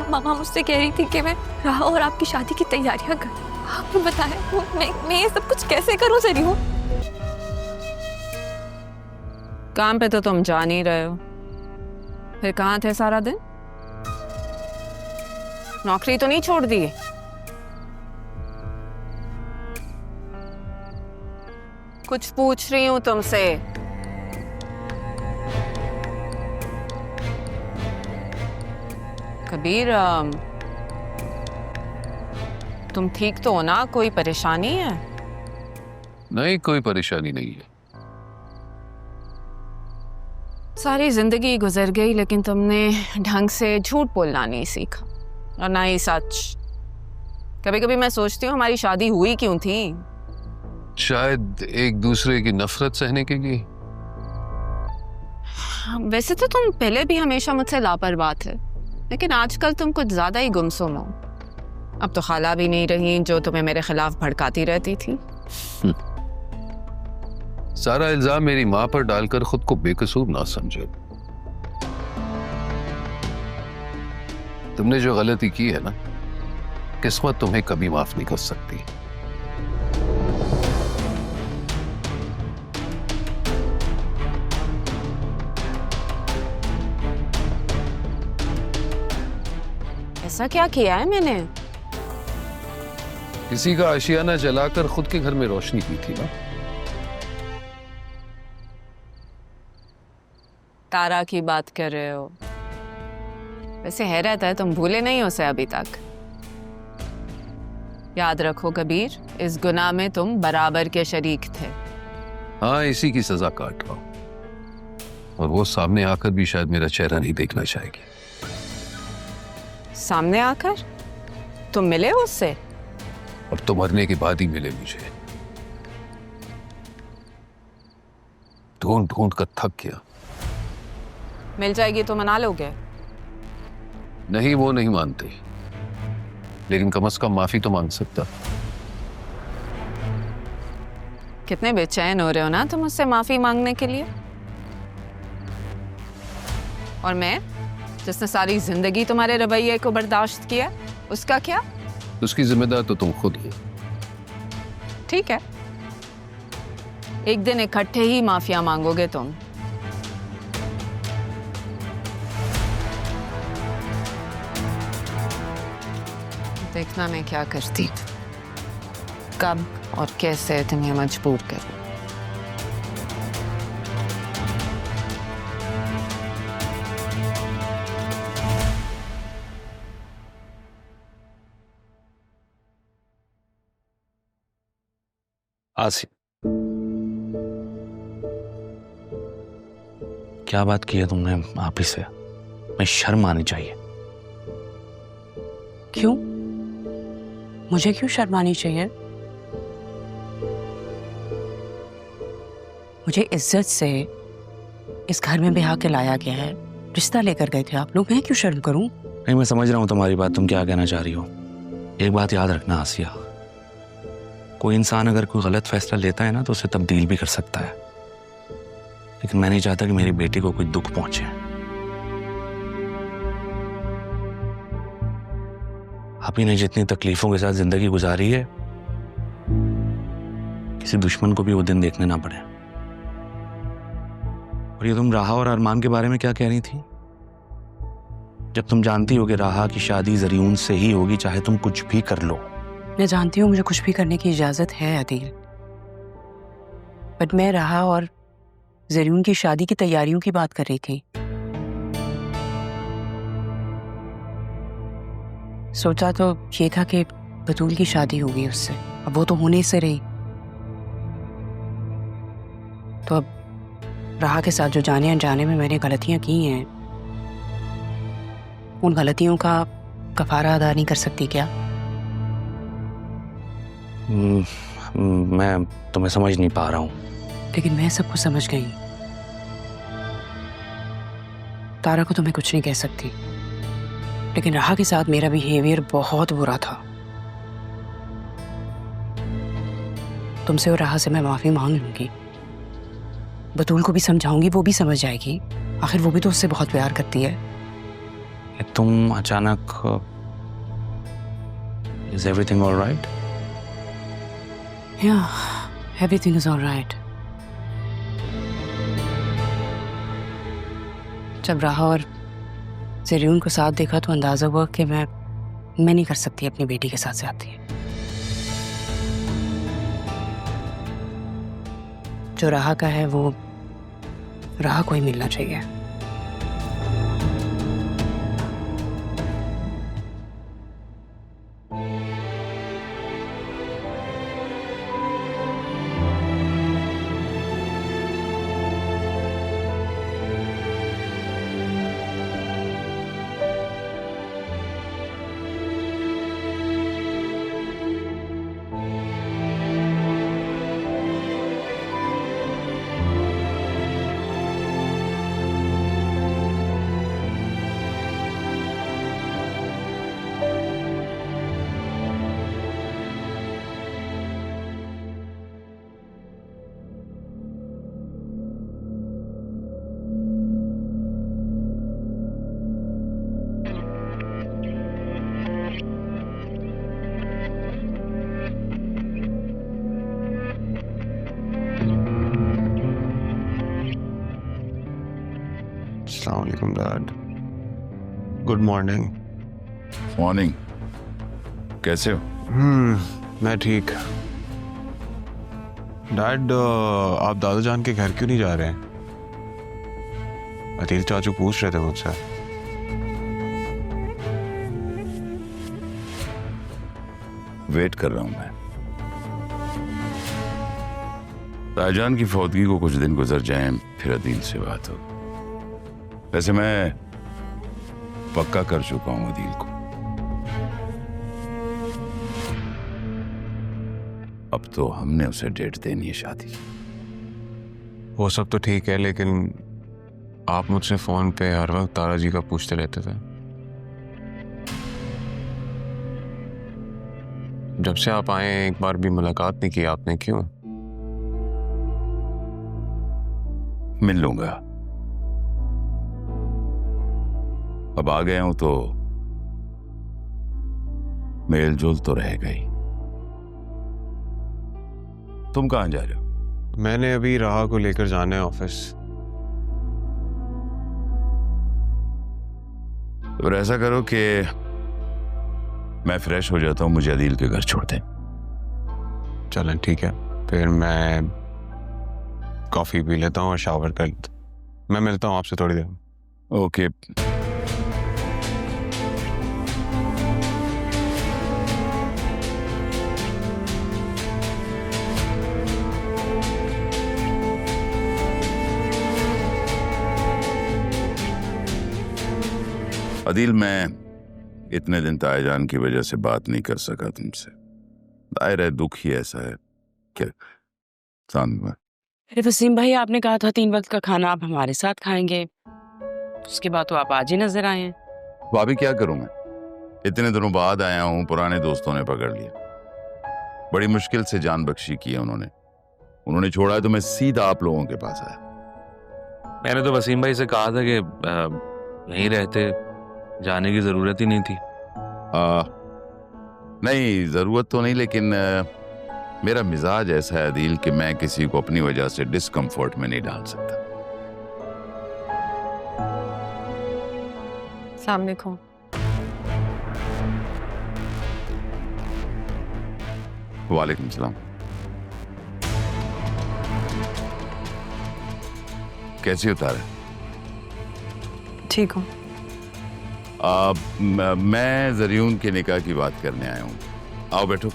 मामा मुझसे कह रही थी कि मैं राह और आपकी शादी की तैयारियां कर। आपने बताया मैं ये सब कुछ कैसे करूं ज़रियून? काम पे तो तुम जा नहीं रहे हो, फिर कहाँ थे सारा दिन? नौकरी तो नहीं छोड़ दी? कुछ पूछ रही हूँ तुमसे। कबीर, तुम ठीक तो हो ना? कोई परेशानी है? नहीं, कोई परेशानी नहीं है। सारी जिंदगी गुजर गई लेकिन तुमने ढंग से झूठ बोलना नहीं सीखा, और ना ही सच। कभी कभी मैं सोचती हूँ हमारी शादी हुई क्यों थी? शायद एक दूसरे की नफरत सहने के लिए। वैसे तो तुम पहले भी हमेशा मुझसे लापरवाह थे, लेकिन आजकल तुम कुछ ज्यादा ही गुमसुम हो। अब तो खाला भी नहीं रही जो तुम्हें मेरे खिलाफ भड़काती रहती थी। सारा इल्जाम मेरी माँ पर डालकर खुद को बेकसूर ना समझो। तुमने जो गलती की है ना, किस्मत तुम्हें कभी माफ नहीं कर सकती। ऐसा क्या किया है मैंने? किसी का आशियाना जलाकर खुद के घर में रोशनी की थी ना। तारा की बात कर रहे हो? वैसे हैरत है तुम भूले नहीं हो उसे अभी तक। याद रखो कबीर, इस गुनाह में तुम बराबर के शरीक थे। हाँ, इसी की सजा काट रहा हूं, और वो सामने आकर भी शायद मेरा चेहरा नहीं देखना चाहेगी। सामने आकर? तुम मिले उससे? अब तो मरने के बाद ही मिले मुझे। ढूंढ ढूंढ कर थक गया। मिल जाएगी तो मना लोगे? नहीं, वो नहीं मानते, लेकिन कम से कम माफी तो मांग सकता। कितने बेचैन हो रहे हो ना तुम मुझसे माफी मांगने के लिए। और मैं, जिसने सारी जिंदगी तुम्हारे रवैये को बर्दाश्त किया, उसका क्या? उसकी जिम्मेदार तो तुम खुद हो। ठीक है, एक दिन इकट्ठे ही माफिया मांगोगे तुम। देखना मैं क्या करती, कब और कैसे तुम्हें मजबूर करूं। आसिफ, क्या बात की है तुमने आप ही से? मैं शर्म आनी चाहिए। क्यों? मुझे क्यों शर्म आनी चाहिए? मुझे इज्जत से इस घर में ब्याह के लाया गया है, रिश्ता लेकर गए थे आप लोग, मैं क्यों शर्म करूं? नहीं, मैं समझ रहा हूं तुम्हारी बात, तुम क्या कहना चाह रही हो। एक बात याद रखना आसिया, कोई इंसान अगर कोई गलत फैसला लेता है ना तो उसे तब्दील भी कर सकता है, लेकिन मैं नहीं चाहता कि मेरी बेटी को कोई दुख पहुंचे। आप ही ने जितनी तकलीफों के साथ जिंदगी गुजारी है, किसी दुश्मन को भी वो दिन देखने ना पड़े। और ये तुम राहा और अरमान के बारे में क्या कह रही थी? जब तुम जानती हो कि राहा की शादी ज़रियून से ही होगी, चाहे तुम कुछ भी कर लो। मैं जानती हूँ मुझे कुछ भी करने की इजाजत है अदील, बट मैं राहा और ज़रियून की शादी की तैयारियों की बात कर रही थी। सोचा तो ये था कि बतूल की शादी होगी उससे, अब वो तो होने से रही, तो अब राहा के साथ जो जाने अनजाने में मैंने गलतियां की हैं, उन गलतियों का कफारा अदा नहीं कर सकती क्या? मैं तुम्हें समझ नहीं पा रहा हूँ। लेकिन मैं सबको समझ गई। तारा को तो मैं कुछ नहीं कह सकती, लेकिन राहा के साथ मेरा बिहेवियर बहुत बुरा था। तुमसे और राहा से मैं माफी मांग लूंगी, बतूल को भी समझाऊंगी, वो भी समझ जाएगी। आखिर वो भी तो उससे बहुत प्यार करती है। तुम अचानक is everything alright? Yeah, everything is all right. जब राहा और ज़रियून को साथ देखा तो अंदाज़ा हुआ कि मैं नहीं कर सकती अपनी बेटी के साथ ज्यादती। जो राहा का है वो राहा को ही मिलना चाहिए। अस्सलाम वालेकुम डैड। Good morning. मॉर्निंग। कैसे हो? मैं ठीक। डैड आप दादा जान के घर क्यों नहीं जा रहे हैं? अतील चाचू पूछ रहे थे मुझसे। वेट कर रहा हूं मैं। ताजान की फौतगी को कुछ दिन गुजर जाएं, फिर अदील से बात हो। वैसे मैं पक्का कर चुका हूं अदील को। अब तो हमने उसे डेट देनी है शादी की। वो सब तो ठीक है, लेकिन आप मुझसे फोन पे हर वक्त तारा जी का पूछते रहते थे। जब से आप आए एक बार भी मुलाकात नहीं की आपने, क्यों? मिल लूंगा। अब आ गया हूं तो मेल जोल तो रहेगा ही। तुम कहां जा रहे हो? मैंने अभी राहा को लेकर जाना है ऑफिस। तो ऐसा करो कि मैं फ्रेश हो जाता हूं, मुझे अदील के घर छोड़ दें। चलें ठीक है, फिर मैं कॉफी पी लेता हूँ और शावर कर लेता हूँ। मैं मिलता हूँ आपसे थोड़ी देर में। ओके। अदील, मैं इतने दिन ताईजान की वजह से बात नहीं कर सका तुमसे। दायर है, दुख ही ऐसा है। क्या सामने? अरे वसीम भाई, आपने कहा था 3 वक्त का खाना आप हमारे साथ खाएंगे, उसके बाद तो आप आज ही नजर आए हैं। भाभी क्या करूं मैं? इतने दिनों बाद आया हूं, पुराने दोस्तों ने पकड़ लिया। बड़ी मुश्किल से जान बख्शी की है उन्होंने छोड़ा है तो मैं सीधा आप लोगों के पास आया। मैंने तो वसीम भाई से कहा था कि नहीं रहते, जाने की जरूरत ही नहीं थी। नहीं, जरूरत तो नहीं, लेकिन मेरा मिजाज ऐसा है अदील कि मैं किसी को अपनी वजह से डिस्कम्फर्ट में नहीं डाल सकता। अस्सलाम वालेकुम। वालेकुम सलाम। कैसी उतारा? ठीक हूँ। मैं ज़रियून के निकाह की बात करने आया हूँ। आओ बैठो।